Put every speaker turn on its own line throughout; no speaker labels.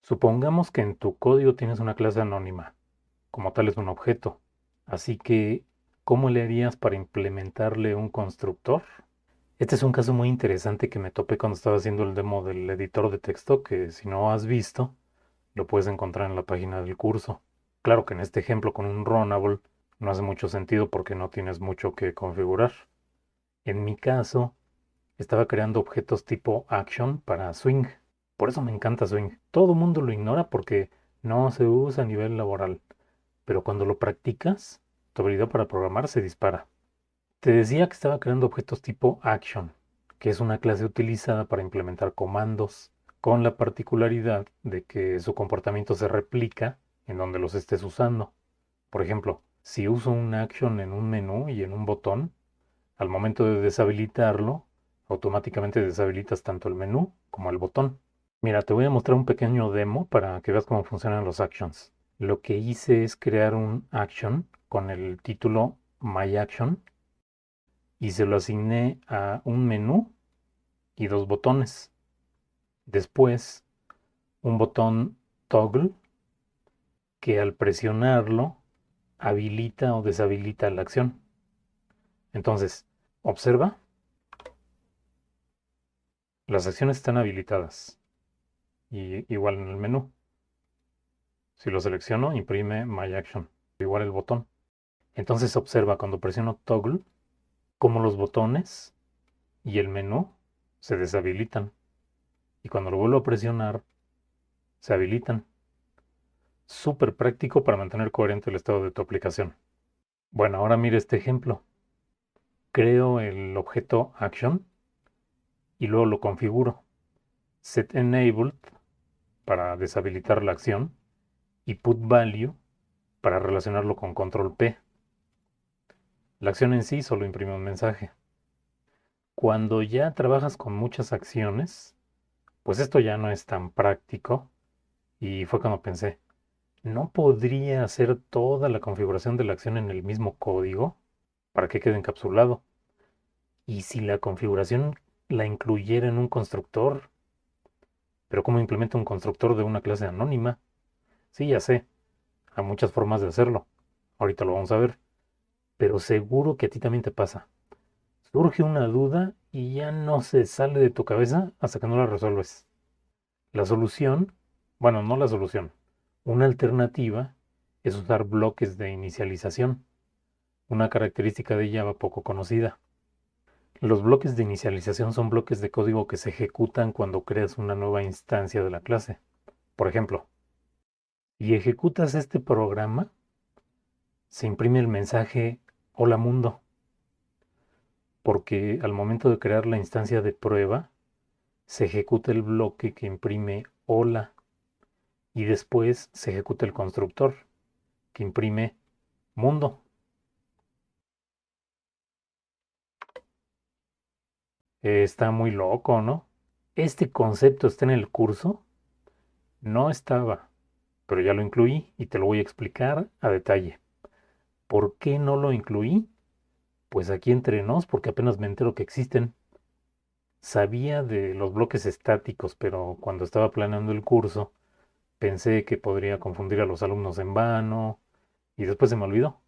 Supongamos que en tu código tienes una clase anónima, como tal es un objeto. Así que, ¿cómo le harías para implementarle un constructor? Este es un caso muy interesante que me topé cuando estaba haciendo el demo del editor de texto, que si no has visto, lo puedes encontrar en la página del curso. Claro que en este ejemplo con un runnable no hace mucho sentido porque no tienes mucho que configurar. En mi caso, estaba creando objetos tipo action para Swing. Por eso me encanta Swing. Todo el mundo lo ignora porque no se usa a nivel laboral, pero cuando lo practicas, tu habilidad para programar se dispara. Te decía que estaba creando objetos tipo action, que es una clase utilizada para implementar comandos, con la particularidad de que su comportamiento se replica en donde los estés usando. Por ejemplo, si uso un action en un menú y en un botón, al momento de deshabilitarlo, automáticamente deshabilitas tanto el menú como el botón. Mira, te voy a mostrar un pequeño demo para que veas cómo funcionan los actions. Lo que hice es crear un action con el título My Action y se lo asigné a un menú y dos botones. Después, un botón toggle que al presionarlo habilita o deshabilita la acción. Entonces, observa, las acciones están habilitadas y igual en el menú. Si lo selecciono, imprime My Action, igual el botón. Entonces observa cuando presiono toggle cómo los botones y el menú se deshabilitan y cuando lo vuelvo a presionar se habilitan. Súper práctico para mantener coherente el estado de tu aplicación. Bueno, ahora mire este ejemplo. Creo el objeto action y luego lo configuro. Set enabled para deshabilitar la acción y put value para relacionarlo con control P. La acción en sí solo imprime un mensaje. Cuando ya trabajas con muchas acciones, pues esto ya no es tan práctico y fue cuando pensé, ¿no podría hacer toda la configuración de la acción en el mismo código para que quede encapsulado? Y si la configuración la incluyera en un constructor, pero ¿cómo implemento un constructor de una clase anónima? Sí, ya sé, hay muchas formas de hacerlo. Ahorita lo vamos a ver, pero seguro que a ti también te pasa. Surge una duda y ya no se sale de tu cabeza hasta que no la resuelves. La solución, bueno, no la solución, una alternativa es usar bloques de inicialización, una característica de Java poco conocida. Los bloques de inicialización son bloques de código que se ejecutan cuando creas una nueva instancia de la clase. Por ejemplo, si ejecutas este programa, se imprime el mensaje Hola mundo, porque al momento de crear la instancia de prueba, se ejecuta el bloque que imprime Hola y después se ejecuta el constructor que imprime mundo. Está muy loco, ¿no? Este concepto está en el curso. No estaba, pero ya lo incluí y te lo voy a explicar a detalle. ¿Por qué no lo incluí? Pues aquí entre nos, porque apenas me entero que existen. Sabía de los bloques estáticos, pero cuando estaba planeando el curso, pensé que podría confundir a los alumnos en vano y después se me olvidó.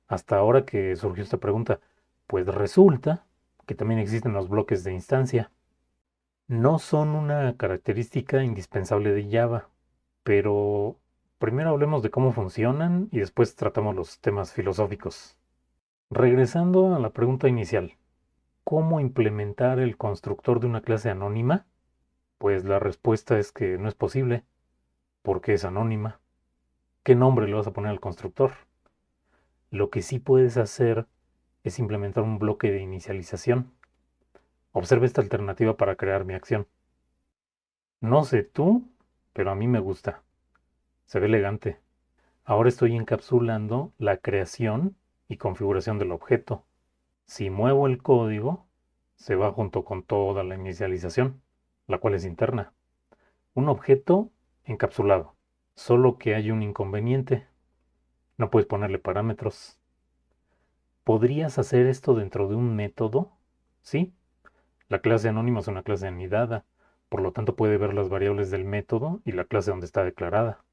Hasta ahora que surgió esta pregunta, pues resulta que también existen los bloques de instancia. No son una característica indispensable de Java, pero primero hablemos de cómo funcionan y después tratamos los temas filosóficos. Regresando a la pregunta inicial, ¿cómo implementar el constructor de una clase anónima? Pues la respuesta es que no es posible, porque es anónima. ¿Qué nombre le vas a poner al constructor? Lo que sí puedes hacer es implementar un bloque de inicialización. Observa esta alternativa para crear mi acción. No sé tú, pero a mí me gusta. Se ve elegante. Ahora estoy encapsulando la creación y configuración del objeto. Si muevo el código, se va junto con toda la inicialización, la cual es interna. Un objeto encapsulado. Solo que hay un inconveniente. No puedes ponerle parámetros. ¿Podrías hacer esto dentro de un método? Sí. La clase anónima es una clase anidada. Por lo tanto, puede ver las variables del método y la clase donde está declarada.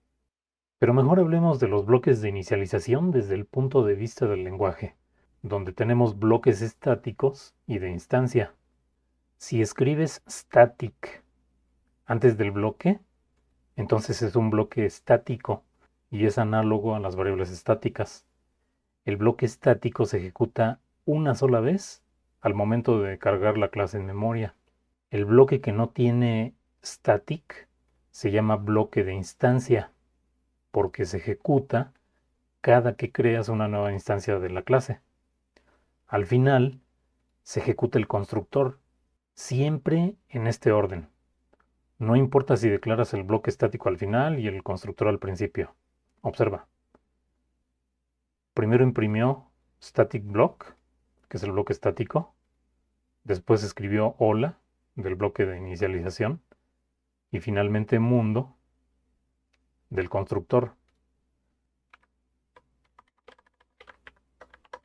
Pero mejor hablemos de los bloques de inicialización desde el punto de vista del lenguaje, donde tenemos bloques estáticos y de instancia. Si escribes static antes del bloque, entonces es un bloque estático y es análogo a las variables estáticas. El bloque estático se ejecuta una sola vez al momento de cargar la clase en memoria. El bloque que no tiene static se llama bloque de instancia, porque se ejecuta cada que creas una nueva instancia de la clase. Al final, se ejecuta el constructor, siempre en este orden. No importa si declaras el bloque estático al final y el constructor al principio. Observa. Primero imprimió static block, que es el bloque estático. Después escribió hola, del bloque de inicialización. Y finalmente mundo, del constructor.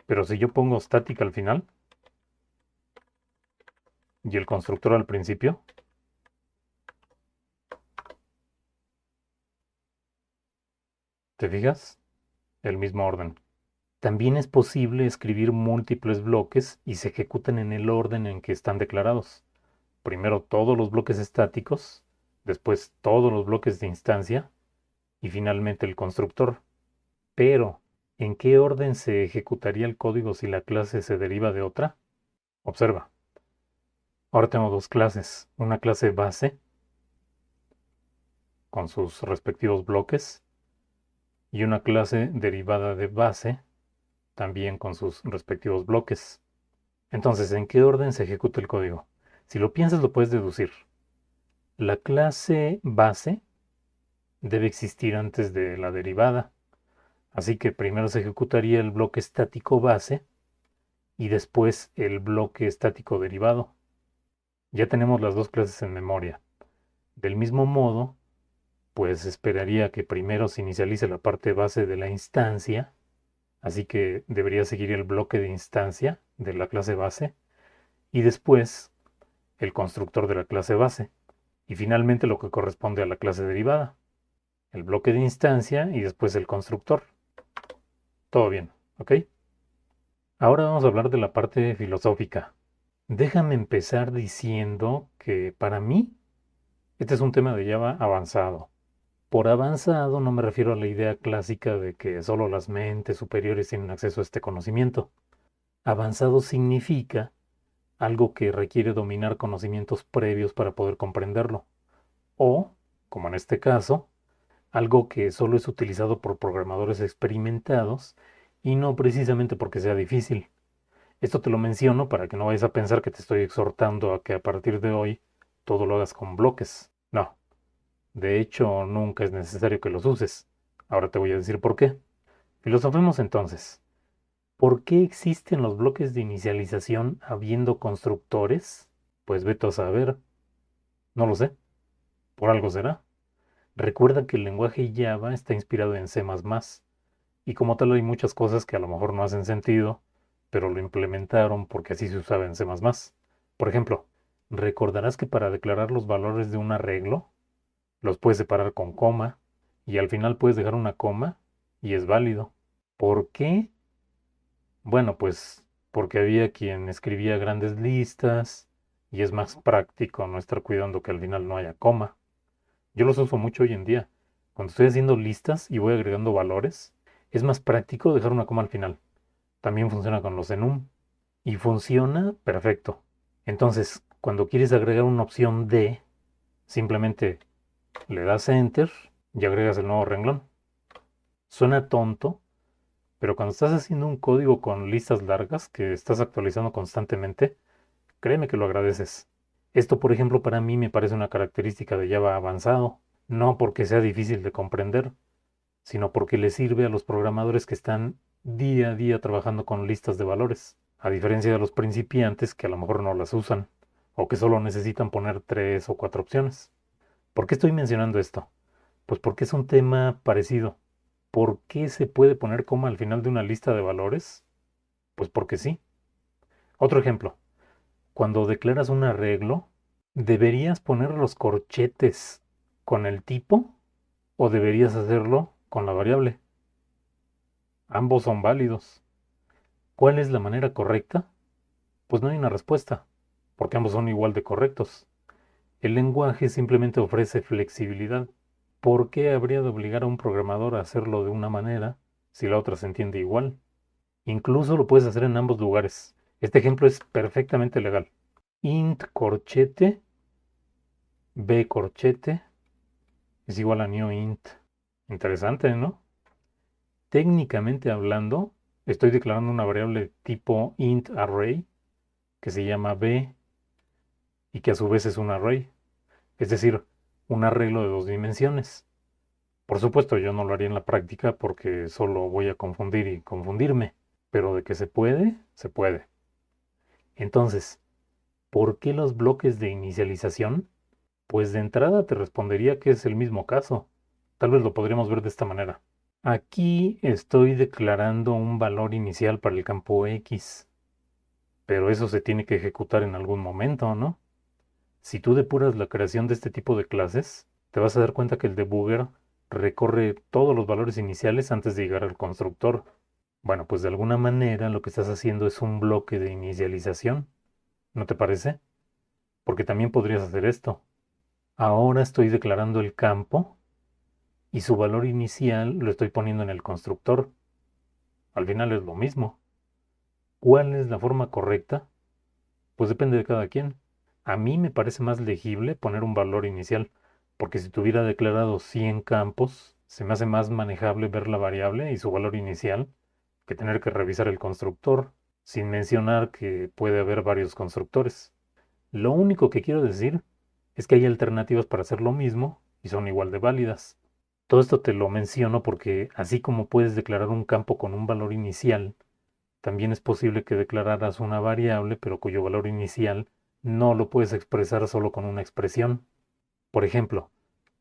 Pero si yo pongo static al final y el constructor al principio, ¿te fijas? El mismo orden. También es posible escribir múltiples bloques y se ejecutan en el orden en que están declarados. Primero todos los bloques estáticos, después todos los bloques de instancia y finalmente el constructor. Pero, ¿en qué orden se ejecutaría el código si la clase se deriva de otra? Observa. Ahora tengo dos clases. Una clase base con sus respectivos bloques y una clase derivada de base también con sus respectivos bloques. Entonces, ¿en qué orden se ejecuta el código? Si lo piensas, lo puedes deducir. La clase base debe existir antes de la derivada. Así que primero se ejecutaría el bloque estático base y después el bloque estático derivado. Ya tenemos las dos clases en memoria. Del mismo modo, pues esperaría que primero se inicialice la parte base de la instancia, así que debería seguir el bloque de instancia de la clase base y después el constructor de la clase base y finalmente lo que corresponde a la clase derivada, el bloque de instancia y después el constructor. Todo bien, ¿ok? Ahora vamos a hablar de la parte filosófica. Déjame empezar diciendo que para mí este es un tema de Java avanzado. Por avanzado no me refiero a la idea clásica de que solo las mentes superiores tienen acceso a este conocimiento. Avanzado significa algo que requiere dominar conocimientos previos para poder comprenderlo. O, como en este caso, algo que solo es utilizado por programadores experimentados y no precisamente porque sea difícil. Esto te lo menciono para que no vayas a pensar que te estoy exhortando a que a partir de hoy todo lo hagas con bloques. No, de hecho nunca es necesario que los uses. Ahora te voy a decir por qué. Filosofemos entonces. ¿Por qué existen los bloques de inicialización habiendo constructores? Pues vete a saber. No lo sé. Por algo será. Recuerda que el lenguaje Java está inspirado en C++, y como tal hay muchas cosas que a lo mejor no hacen sentido, pero lo implementaron porque así se usaba en C++. Por ejemplo, recordarás que para declarar los valores de un arreglo, los puedes separar con coma, y al final puedes dejar una coma, y es válido. ¿Por qué? Bueno, pues porque había quien escribía grandes listas, y es más práctico no estar cuidando que al final no haya coma. Yo los uso mucho hoy en día. Cuando estoy haciendo listas y voy agregando valores, es más práctico dejar una coma al final. También funciona con los enum. Y funciona perfecto. Entonces, cuando quieres agregar una opción de, simplemente le das Enter y agregas el nuevo renglón. Suena tonto, pero cuando estás haciendo un código con listas largas que estás actualizando constantemente, créeme que lo agradeces. Esto, por ejemplo, para mí me parece una característica de Java avanzado, no porque sea difícil de comprender, sino porque le sirve a los programadores que están día a día trabajando con listas de valores, a diferencia de los principiantes que a lo mejor no las usan, o que solo necesitan poner 3 o 4 opciones. ¿Por qué estoy mencionando esto? Pues porque es un tema parecido. ¿Por qué se puede poner coma al final de una lista de valores? Pues porque sí. Otro ejemplo. Cuando declaras un arreglo, ¿Deberías poner los corchetes con el tipo o deberías hacerlo con la variable? Ambos son válidos. ¿Cuál es la manera correcta? Pues no hay una respuesta, porque ambos son igual de correctos. El lenguaje simplemente ofrece flexibilidad. ¿Por qué habría de obligar a un programador a hacerlo de una manera si la otra se entiende igual? Incluso lo puedes hacer en ambos lugares. Este ejemplo es perfectamente legal. Int corchete, b corchete, es igual a new int. Interesante, ¿no? Técnicamente hablando, estoy declarando una variable tipo int array que se llama b y que a su vez es un array, es decir, un arreglo de 2 dimensiones. Por supuesto, yo no lo haría en la práctica porque solo voy a confundir y confundirme, pero de que se puede, se puede. Entonces, ¿por qué los bloques de inicialización? Pues de entrada te respondería que es el mismo caso. Tal vez lo podríamos ver de esta manera. Aquí estoy declarando un valor inicial para el campo X, pero eso se tiene que ejecutar en algún momento, ¿no? Si tú depuras la creación de este tipo de clases, te vas a dar cuenta que el debugger recorre todos los valores iniciales antes de llegar al constructor. Bueno, pues de alguna manera lo que estás haciendo es un bloque de inicialización, ¿no te parece? Porque también podrías hacer esto. Ahora estoy declarando el campo y su valor inicial lo estoy poniendo en el constructor. Al final es lo mismo. ¿Cuál es la forma correcta? Pues depende de cada quien. A mí me parece más legible poner un valor inicial, porque si tuviera declarado 100 campos, se me hace más manejable ver la variable y su valor inicial que tener que revisar el constructor, sin mencionar que puede haber varios constructores. Lo único que quiero decir es que hay alternativas para hacer lo mismo y son igual de válidas. Todo esto te lo menciono porque así como puedes declarar un campo con un valor inicial, también es posible que declararas una variable pero cuyo valor inicial no lo puedes expresar solo con una expresión. Por ejemplo,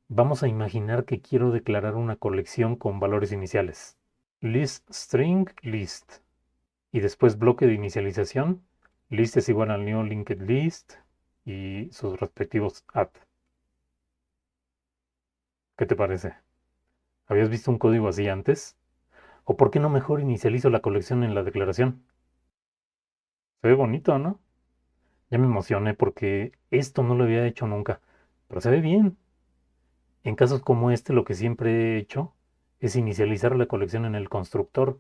vamos a imaginar que quiero declarar una colección con valores iniciales. List string list. Y después bloque de inicialización. List es igual al new linked list y sus respectivos add. ¿Qué te parece? ¿Habías visto un código así antes? ¿O por qué no mejor inicializo la colección en la declaración? Se ve bonito, ¿no? Ya me emocioné porque esto no lo había hecho nunca, pero se ve bien. En casos como este, lo que siempre he hecho es inicializar la colección en el constructor,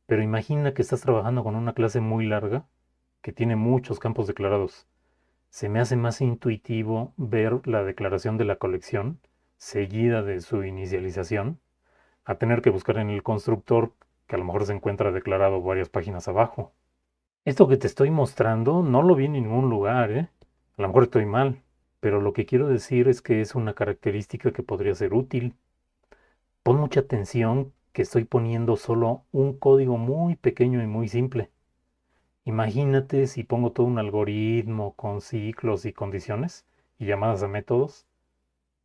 pero imagina que estás trabajando con una clase muy larga que tiene muchos campos declarados. Se me hace más intuitivo ver la declaración de la colección seguida de su inicialización a tener que buscar en el constructor que a lo mejor se encuentra declarado varias páginas abajo. Esto que te estoy mostrando no lo vi en ningún lugar, ¿eh? A lo mejor estoy mal, pero lo que quiero decir es que es una característica que podría ser útil. Pon mucha atención que estoy poniendo solo un código muy pequeño y muy simple. Imagínate si pongo todo un algoritmo con ciclos y condiciones y llamadas a métodos,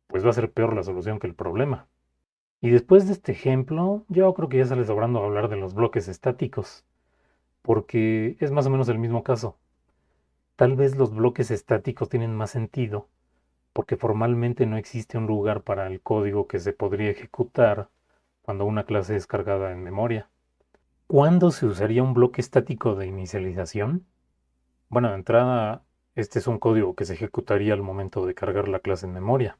pues va a ser peor la solución que el problema. Y después de este ejemplo, yo creo que ya sale sobrando hablar de los bloques estáticos, porque es más o menos el mismo caso. Tal vez los bloques estáticos tienen más sentido porque formalmente no existe un lugar para el código que se podría ejecutar cuando una clase es cargada en memoria. ¿Cuándo se usaría un bloque estático de inicialización? Bueno, de entrada, este es un código que se ejecutaría al momento de cargar la clase en memoria,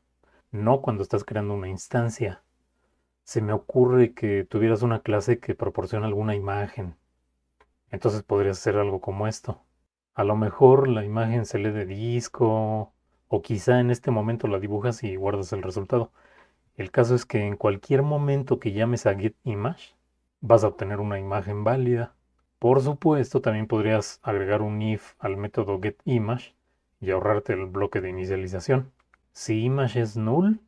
no cuando estás creando una instancia. Se me ocurre que tuvieras una clase que proporciona alguna imagen. Entonces podrías hacer algo como esto. A lo mejor la imagen se lee de disco o quizá en este momento la dibujas y guardas el resultado. El caso es que en cualquier momento que llames a getImage vas a obtener una imagen válida. Por supuesto, también podrías agregar un if al método getImage y ahorrarte el bloque de inicialización. Si image es null,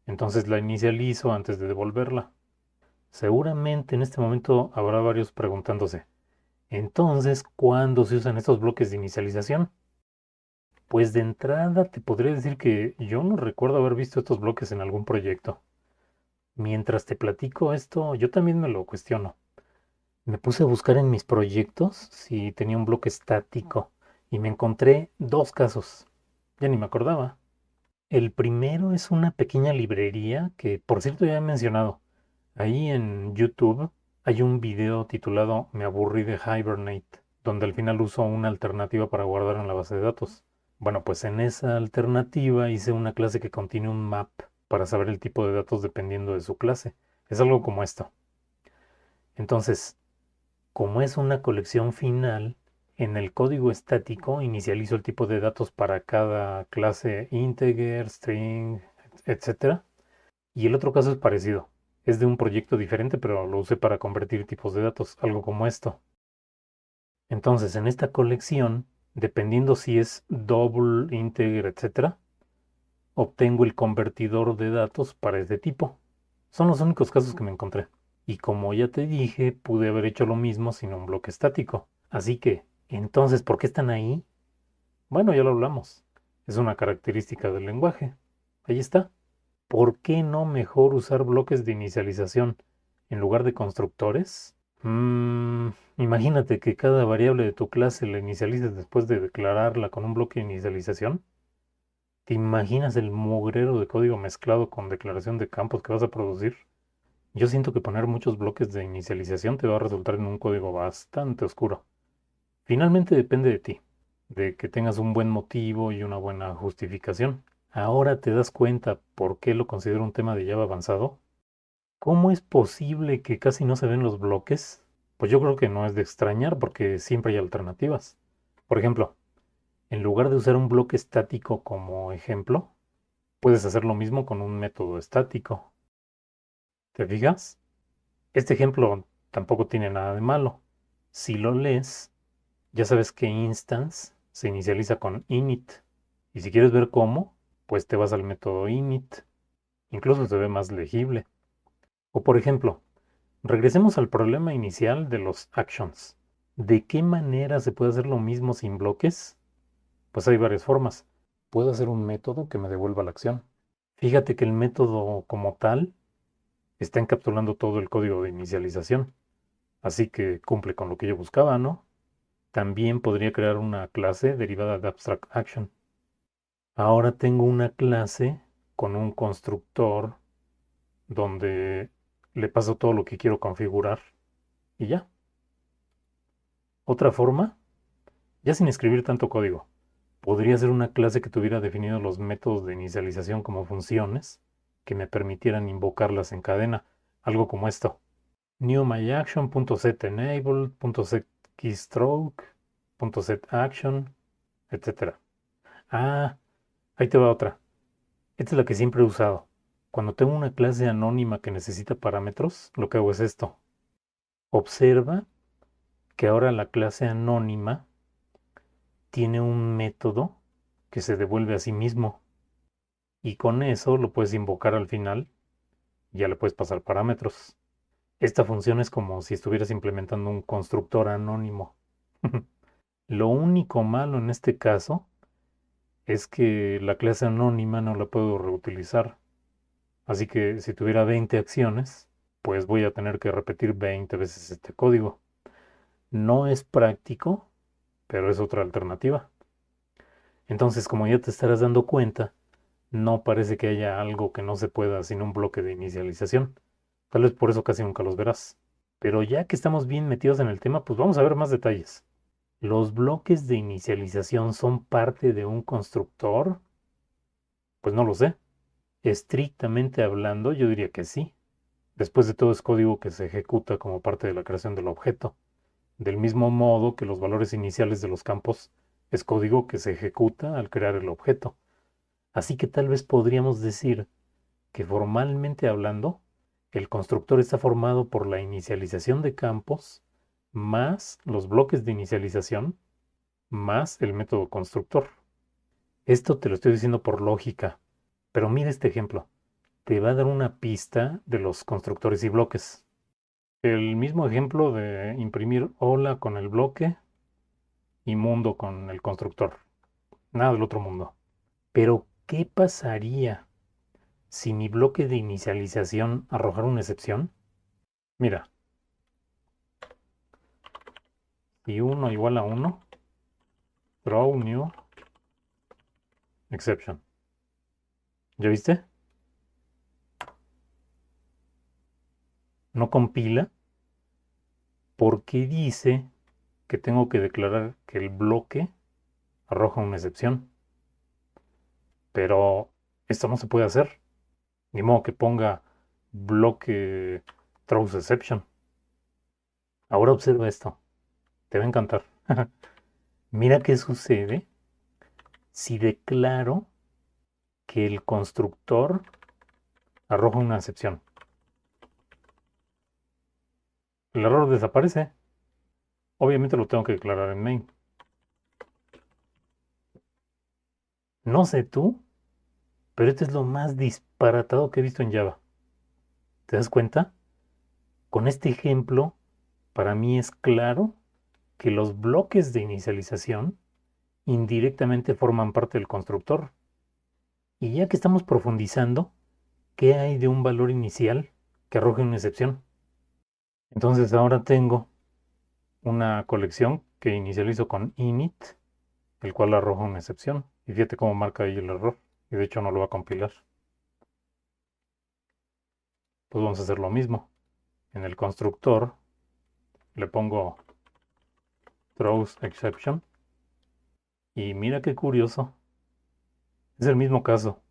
entonces la inicializo antes de devolverla. Seguramente en este momento habrá varios preguntándose, entonces, ¿cuándo se usan estos bloques de inicialización? Pues de entrada te podría decir que yo no recuerdo haber visto estos bloques en algún proyecto. Mientras te platico esto, yo también me lo cuestiono. Me puse a buscar en mis proyectos si tenía un bloque estático y me encontré dos casos. Ya ni me acordaba. El primero es una pequeña librería que, por cierto, ya he mencionado. Ahí en YouTube hay un video titulado Me aburrí de Hibernate, donde al final uso una alternativa para guardar en la base de datos. Bueno, pues en esa alternativa hice una clase que contiene un map para saber el tipo de datos dependiendo de su clase. Es algo como esto. Entonces, como es una colección final, en el código estático inicializo el tipo de datos para cada clase integer, string, etcétera. Y el otro caso es parecido. Es de un proyecto diferente, pero lo usé para convertir tipos de datos, algo como esto. Entonces, en esta colección, dependiendo si es double, integer, etcétera, obtengo el convertidor de datos para este tipo. Son los únicos casos que me encontré. Y como ya te dije, pude haber hecho lo mismo sin un bloque estático. Así que, entonces, ¿por qué están ahí? Bueno, ya lo hablamos. Es una característica del lenguaje. Ahí está. ¿Por qué no mejor usar bloques de inicialización en lugar de constructores? Imagínate que cada variable de tu clase la inicialices después de declararla con un bloque de inicialización. ¿Te imaginas el mugrero de código mezclado con declaración de campos que vas a producir? Yo siento que poner muchos bloques de inicialización te va a resultar en un código bastante oscuro. Finalmente depende de ti, de que tengas un buen motivo y una buena justificación. Ahora te das cuenta por qué lo considero un tema de Java avanzado. ¿Cómo es posible que casi no se ven los bloques? Pues yo creo que no es de extrañar porque siempre hay alternativas. Por ejemplo, en lugar de usar un bloque estático como ejemplo, puedes hacer lo mismo con un método estático. ¿Te fijas? Este ejemplo tampoco tiene nada de malo. Si lo lees, ya sabes que instance se inicializa con init. Y si quieres ver cómo, pues te vas al método init. Incluso se ve más legible. O por ejemplo, regresemos al problema inicial de los actions. ¿De qué manera se puede hacer lo mismo sin bloques? Pues hay varias formas. Puedo hacer un método que me devuelva la acción. Fíjate que el método como tal está encapsulando todo el código de inicialización. Así que cumple con lo que yo buscaba, ¿no? También podría crear una clase derivada de abstract action. Ahora tengo una clase con un constructor donde le paso todo lo que quiero configurar y ya. Otra forma, ya sin escribir tanto código, podría ser una clase que tuviera definidos los métodos de inicialización como funciones que me permitieran invocarlas en cadena, algo como esto. New myAction.setEnable, .setKeystroke, .setAction, etc. Ah, ahí te va otra. Esta es la que siempre he usado. Cuando tengo una clase anónima que necesita parámetros, lo que hago es esto. Observa que ahora la clase anónima tiene un método que se devuelve a sí mismo. Y con eso lo puedes invocar al final y ya le puedes pasar parámetros. Esta función es como si estuvieras implementando un constructor anónimo. Lo único malo en este caso es que la clase anónima no la puedo reutilizar. Así que si tuviera 20 acciones, pues voy a tener que repetir 20 veces este código. No es práctico, pero es otra alternativa. Entonces, como ya te estarás dando cuenta, no parece que haya algo que no se pueda sin un bloque de inicialización. Tal vez por eso casi nunca los verás. Pero ya que estamos bien metidos en el tema, pues vamos a ver más detalles. ¿Los bloques de inicialización son parte de un constructor? Pues no lo sé. Estrictamente hablando, yo diría que sí. Después de todo es código que se ejecuta como parte de la creación del objeto. Del mismo modo que los valores iniciales de los campos es código que se ejecuta al crear el objeto. Así que tal vez podríamos decir que formalmente hablando, el constructor está formado por la inicialización de campos más los bloques de inicialización más el método constructor. Esto te lo estoy diciendo por lógica, pero mira este ejemplo. Te va a dar una pista de los constructores y bloques. El mismo ejemplo de imprimir hola con el bloque y mundo con el constructor. Nada del otro mundo. Pero, ¿qué pasaría si mi bloque de inicialización arrojara una excepción? Mira, si 1 igual a 1, throw new, exception. ¿Ya viste? No compila porque dice que tengo que declarar que el bloque arroja una excepción. Pero esto no se puede hacer. Ni modo que ponga bloque throws exception. Ahora observa esto. Te va a encantar. Mira qué sucede si declaro que el constructor arroja una excepción. El error desaparece. Obviamente lo tengo que declarar en main. No sé tú, pero esto es lo más disparatado que he visto en Java. ¿Te das cuenta? Con este ejemplo, para mí es claro que los bloques de inicialización indirectamente forman parte del constructor. Y ya que estamos profundizando, ¿qué hay de un valor inicial que arroje una excepción? Entonces ahora tengo una colección que inicializo con init, el cual arroja una excepción. Y fíjate cómo marca ahí el error. Y de hecho no lo va a compilar. Pues vamos a hacer lo mismo. En el constructor le pongo throws exception. Y mira qué curioso. Es el mismo caso.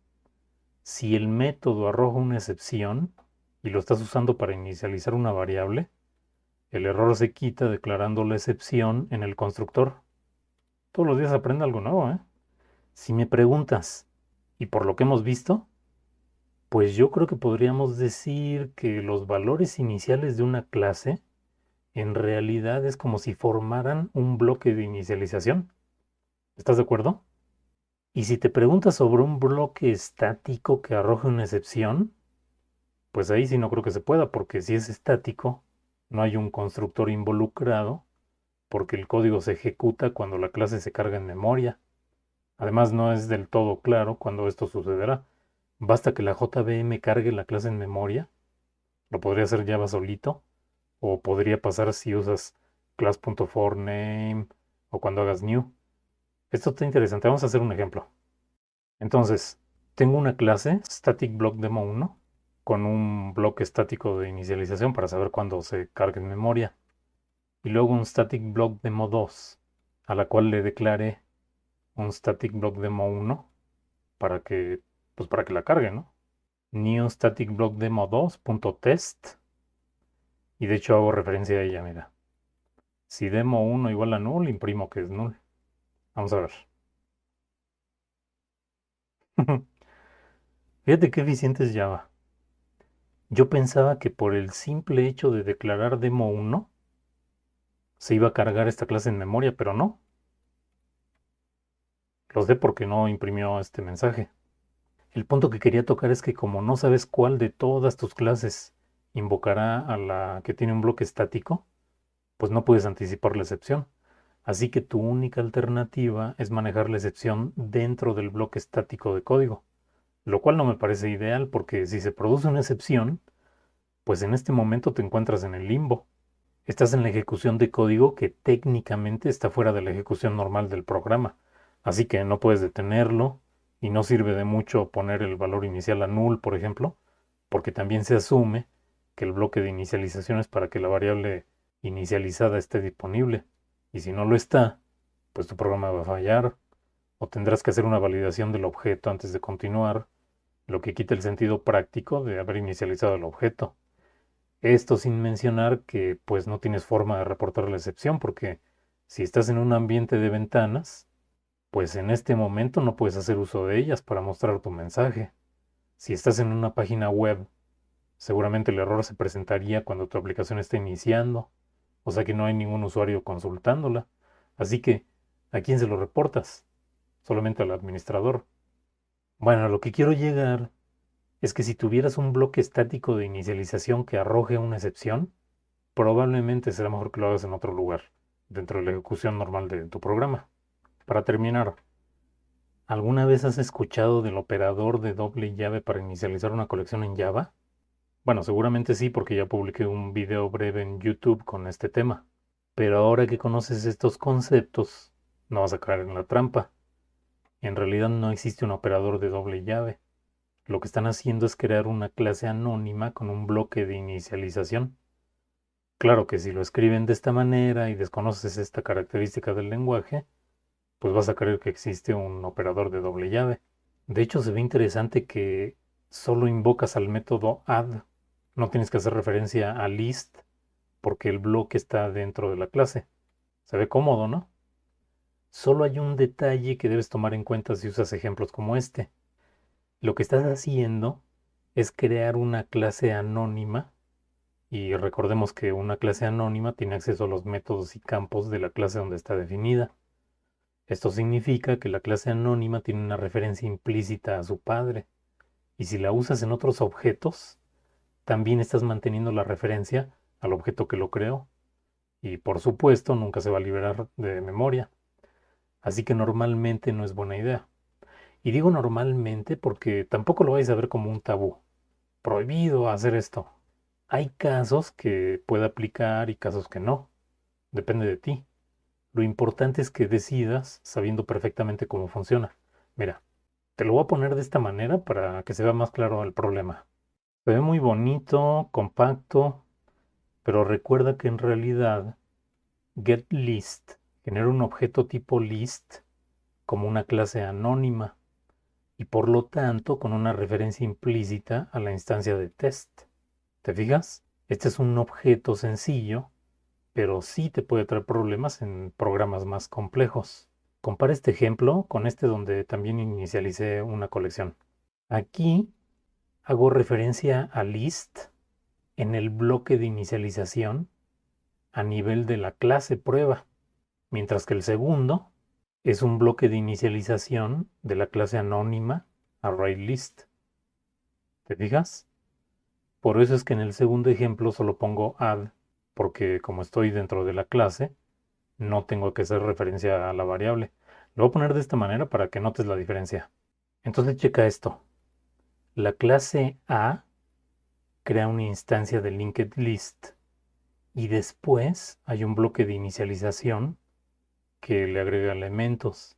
Si el método arroja una excepción y lo estás usando para inicializar una variable, el error se quita declarando la excepción en el constructor. Todos los días aprende algo nuevo, ¿eh? Si me preguntas, y por lo que hemos visto, pues yo creo que podríamos decir que los valores iniciales de una clase en realidad es como si formaran un bloque de inicialización. ¿Estás de acuerdo? Y si te preguntas sobre un bloque estático que arroje una excepción, pues ahí sí no creo que se pueda, porque si es estático, no hay un constructor involucrado, porque el código se ejecuta cuando la clase se carga en memoria. Además, no es del todo claro cuándo esto sucederá. Basta que la JVM cargue la clase en memoria, lo podría hacer Java solito, o podría pasar si usas class.forName o cuando hagas new. Esto está interesante, vamos a hacer un ejemplo. Entonces, tengo una clase static block demo 1 con un bloque estático de inicialización para saber cuándo se carga en memoria. Y luego un static block demo 2 a la cual le declaré un static block demo 1 para que, pues para que la cargue, ¿no? New static block demo 2.test. Y de hecho hago referencia a ella, mira. Si demo 1 igual a null, imprimo que es null. Vamos a ver. Fíjate qué eficiente es Java. Yo pensaba que por el simple hecho de declarar demo 1 se iba a cargar esta clase en memoria, pero no. Lo sé porque no imprimió este mensaje. El punto que quería tocar es que como no sabes cuál de todas tus clases invocará a la que tiene un bloque estático, pues no puedes anticipar la excepción. Así que tu única alternativa es manejar la excepción dentro del bloque estático de código, lo cual no me parece ideal porque si se produce una excepción, pues en este momento te encuentras en el limbo. Estás en la ejecución de código que técnicamente está fuera de la ejecución normal del programa, así que no puedes detenerlo y no sirve de mucho poner el valor inicial a null, por ejemplo, porque también se asume que el bloque de inicialización es para que la variable inicializada esté disponible, y si no lo está, pues tu programa va a fallar, o tendrás que hacer una validación del objeto antes de continuar, lo que quita el sentido práctico de haber inicializado el objeto. Esto sin mencionar que pues no tienes forma de reportar la excepción porque si estás en un ambiente de ventanas, pues en este momento no puedes hacer uso de ellas para mostrar tu mensaje. Si estás en una página web, seguramente el error se presentaría cuando tu aplicación está iniciando, o sea que no hay ningún usuario consultándola. Así que, ¿a quién se lo reportas? Solamente al administrador. Bueno, a lo que quiero llegar es que si tuvieras un bloque estático de inicialización que arroje una excepción, probablemente será mejor que lo hagas en otro lugar, dentro de la ejecución normal de tu programa. Para terminar, ¿alguna vez has escuchado del operador de doble llave para inicializar una colección en Java? Bueno, seguramente sí, porque ya publiqué un video breve en YouTube con este tema. Pero ahora que conoces estos conceptos, no vas a caer en la trampa. En realidad no existe un operador de doble llave. Lo que están haciendo es crear una clase anónima con un bloque de inicialización. Claro que si lo escriben de esta manera y desconoces esta característica del lenguaje, pues vas a creer que existe un operador de doble llave. De hecho, se ve interesante que solo invocas al método add. No tienes que hacer referencia a list porque el bloque está dentro de la clase. Se ve cómodo, ¿no? Solo hay un detalle que debes tomar en cuenta si usas ejemplos como este. Lo que estás haciendo es crear una clase anónima y recordemos que una clase anónima tiene acceso a los métodos y campos de la clase donde está definida. Esto significa que la clase anónima tiene una referencia implícita a su padre y si la usas en otros objetos, también estás manteniendo la referencia al objeto que lo creó y por supuesto nunca se va a liberar de memoria. Así que normalmente no es buena idea. Y digo normalmente porque tampoco lo vais a ver como un tabú. Prohibido hacer esto. Hay casos que puede aplicar y casos que no. Depende de ti. Lo importante es que decidas sabiendo perfectamente cómo funciona. Mira, te lo voy a poner de esta manera para que se vea más claro el problema. Se ve muy bonito, compacto, pero recuerda que en realidad getList genera un objeto tipo list como una clase anónima y por lo tanto con una referencia implícita a la instancia de test. ¿Te fijas? Este es un objeto sencillo, pero sí te puede traer problemas en programas más complejos. Compara este ejemplo con este donde también inicialicé una colección. Aquí hago referencia a list en el bloque de inicialización a nivel de la clase prueba, mientras que el segundo es un bloque de inicialización de la clase anónima ArrayList. ¿Te fijas? Por eso es que en el segundo ejemplo solo pongo add, porque como estoy dentro de la clase, no tengo que hacer referencia a la variable. Lo voy a poner de esta manera para que notes la diferencia. Entonces checa esto. La clase A crea una instancia de linked list y después hay un bloque de inicialización que le agrega elementos,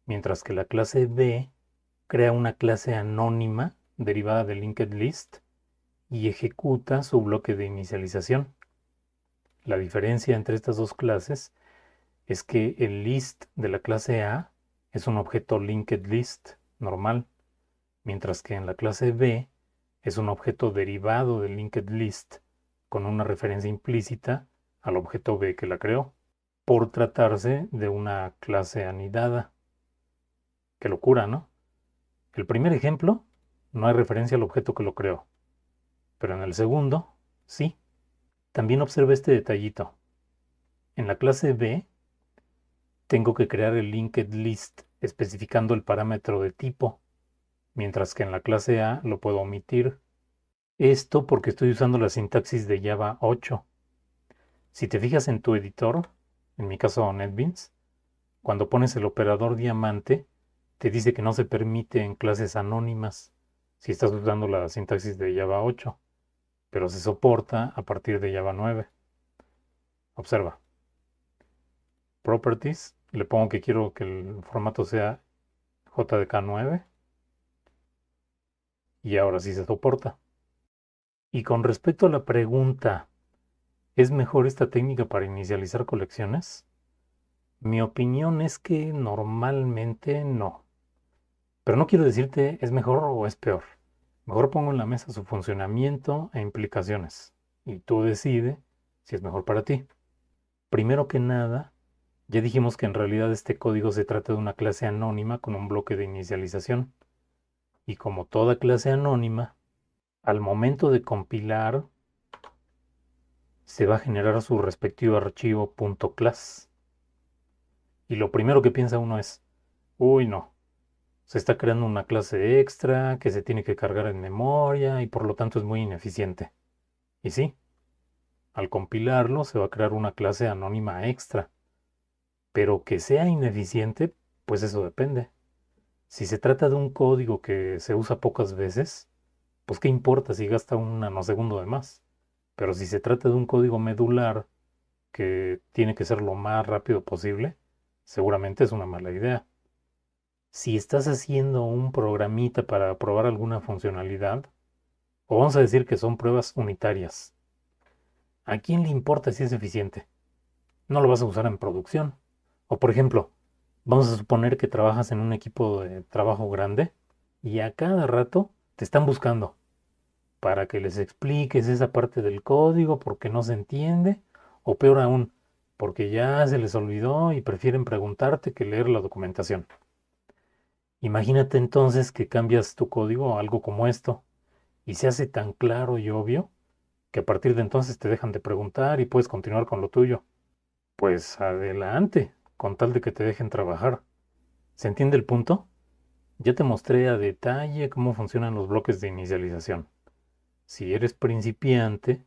mientras que la clase B crea una clase anónima derivada de linked list y ejecuta su bloque de inicialización. La diferencia entre estas dos clases es que el list de la clase A es un objeto linked list normal, mientras que en la clase B es un objeto derivado del linked list con una referencia implícita al objeto B que la creó, por tratarse de una clase anidada. Qué locura, ¿no? El primer ejemplo no hay referencia al objeto que lo creó, pero en el segundo, sí. También observa este detallito. En la clase B tengo que crear el linked list especificando el parámetro de tipo, mientras que en la clase A lo puedo omitir. Esto porque estoy usando la sintaxis de Java 8. Si te fijas en tu editor, en mi caso NetBeans, cuando pones el operador diamante, te dice que no se permite en clases anónimas si estás usando la sintaxis de Java 8, pero se soporta a partir de Java 9. Observa. Properties, le pongo que quiero que el formato sea JDK9 y ahora sí se soporta. Y con respecto a la pregunta, ¿es mejor esta técnica para inicializar colecciones? Mi opinión es que normalmente no. Pero no quiero decirte es mejor o es peor. Mejor pongo en la mesa su funcionamiento e implicaciones. Y tú decide si es mejor para ti. Primero que nada, ya dijimos que en realidad este código se trata de una clase anónima con un bloque de inicialización. Y como toda clase anónima, al momento de compilar, se va a generar su respectivo archivo .class. Y lo primero que piensa uno es, uy no, se está creando una clase extra que se tiene que cargar en memoria y por lo tanto es muy ineficiente. Y sí, al compilarlo se va a crear una clase anónima extra. Pero que sea ineficiente, pues eso depende. Si se trata de un código que se usa pocas veces, pues qué importa si gasta un nanosegundo de más. Pero si se trata de un código medular que tiene que ser lo más rápido posible, seguramente es una mala idea. Si estás haciendo un programita para probar alguna funcionalidad, o vamos a decir que son pruebas unitarias, ¿a quién le importa si es eficiente? No lo vas a usar en producción. O por ejemplo, vamos a suponer que trabajas en un equipo de trabajo grande y a cada rato te están buscando para que les expliques esa parte del código porque no se entiende, o peor aún, porque ya se les olvidó y prefieren preguntarte que leer la documentación. Imagínate entonces que cambias tu código a algo como esto y se hace tan claro y obvio que a partir de entonces te dejan de preguntar y puedes continuar con lo tuyo. Pues adelante, con tal de que te dejen trabajar. ¿Se entiende el punto? Ya te mostré a detalle cómo funcionan los bloques de inicialización. Si eres principiante,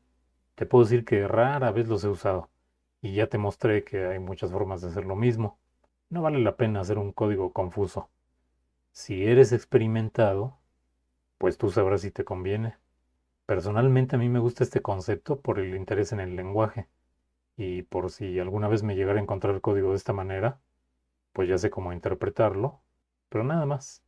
te puedo decir que rara vez los he usado. Y ya te mostré que hay muchas formas de hacer lo mismo. No vale la pena hacer un código confuso. Si eres experimentado, pues tú sabrás si te conviene. Personalmente a mí me gusta este concepto por el interés en el lenguaje. Y por si alguna vez me llegara a encontrar el código de esta manera, pues ya sé cómo interpretarlo. Pero nada más.